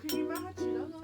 可以慢慢吃了呢。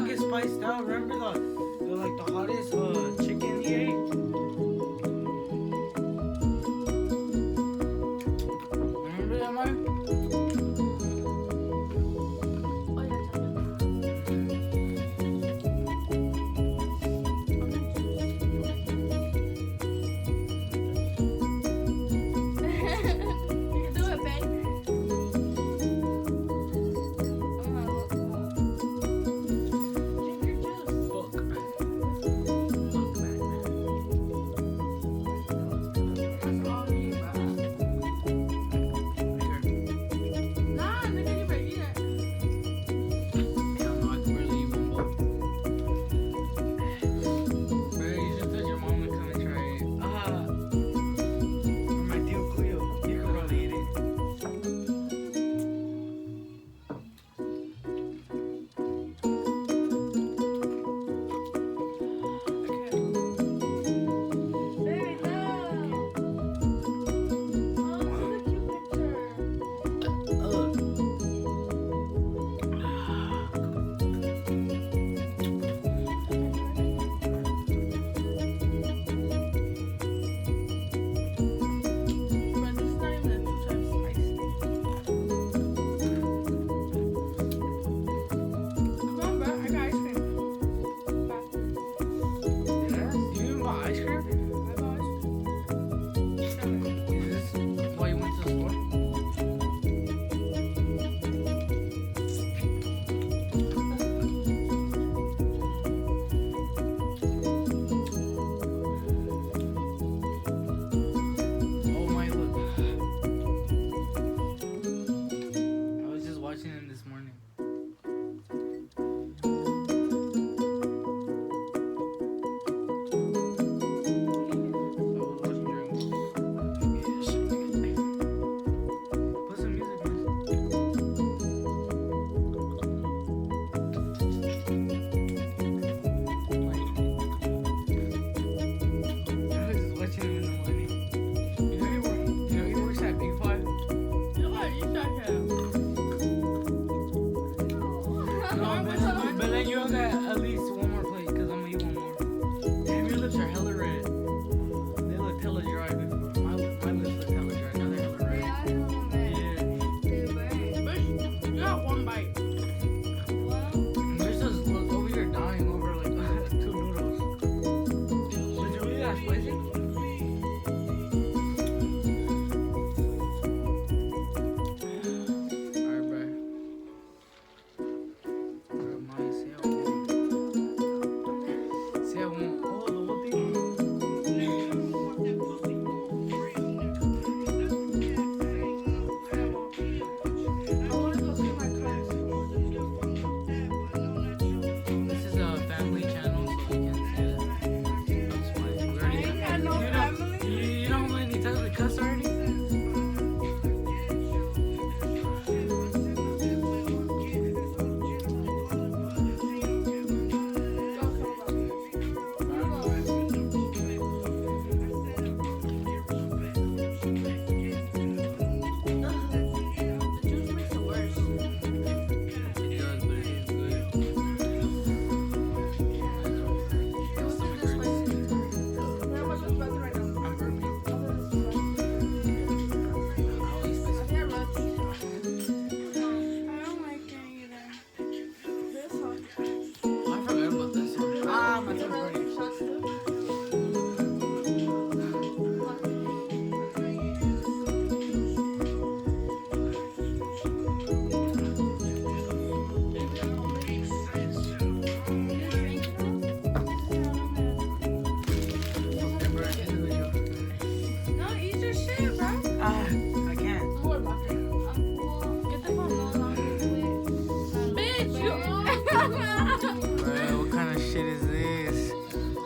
not get spiced out. Remember the like the hottest chicken he ate? Remember that, Mike? But then you have at least one more plate because I'm gonna eat one more. Damn, your lips are hella red. They look hella dry before. My lips look hella dry. Now they're hella red. Yeah, I know, man. Yeah. Bitch, you got one bite. Well, There's just over here dying over like 2 noodles. Did you eat that spicy? Alright, bro. See, I won't. Oh, the whole thing. I want to go see my class. This is a family channel, so we can see that. That's why we I already ain't got no family. You know how many times we cuss already?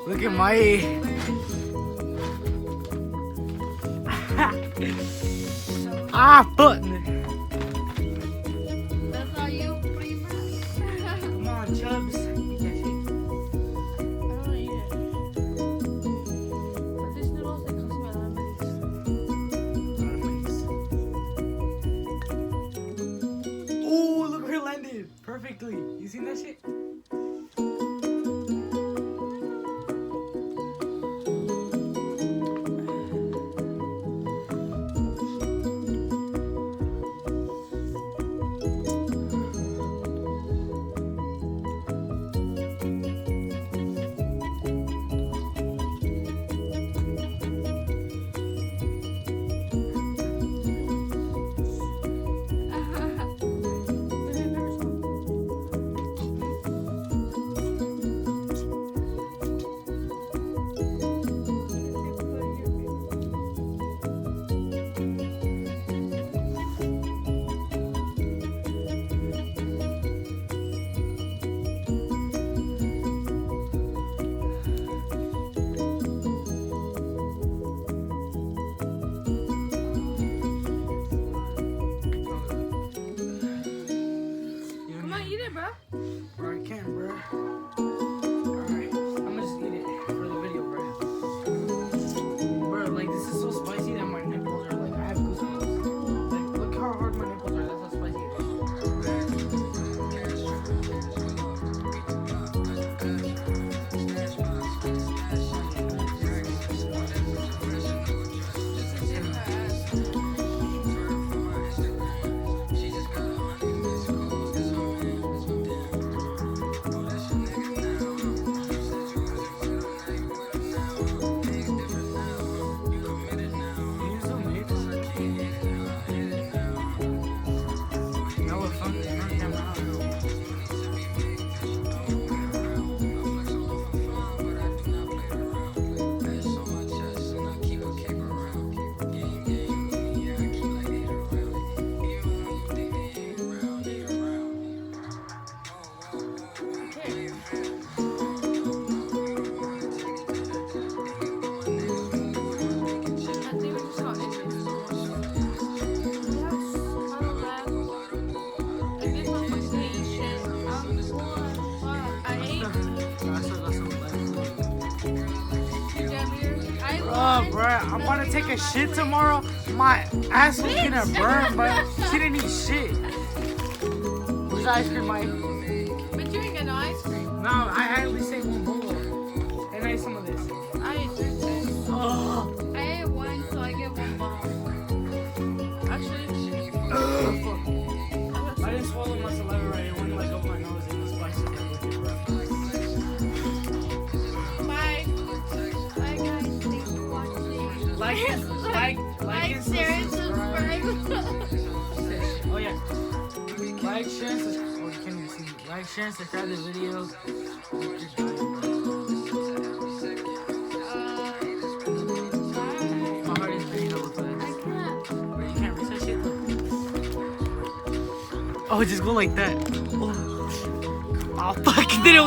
Look at my foot. That's all you? Come on, Chubbs. Eat that shit. I don't eat it. But these noodles, they cost me a lot of money. Oh, look where it landed. Perfectly. You seen that shit? bro? Bro, I can't, bro. Alright, I'm gonna just eat it for the video, bro. Bro, like, this is so spicy that my nipples are like, I have goosebumps. Like, look how hard my nipples are. That's how spicy it is. Bro, I'm about to take a shit tomorrow. My ass was gonna burn, but she didn't eat shit. Where's the ice cream, Mike? But you ain't got no ice cream. No, I at least ate one bowl. And I ate some of this. I ate 3 things. Oh. I ate 1, so I get 1 ball. Actually, I didn't swallow my saliva right. It went like up my nose and it was spicy. bye. Bye, guys. Thanks for watching. Like and share, and subscribe. Oh yeah. Like, share, and subscribe. Oh, you can't even see me. Like, share, and subscribe to the video. My heart is beating over fast. I can't. Bro, you can't reset shit though. Oh, just go like that. Oh, fuck, it didn't work.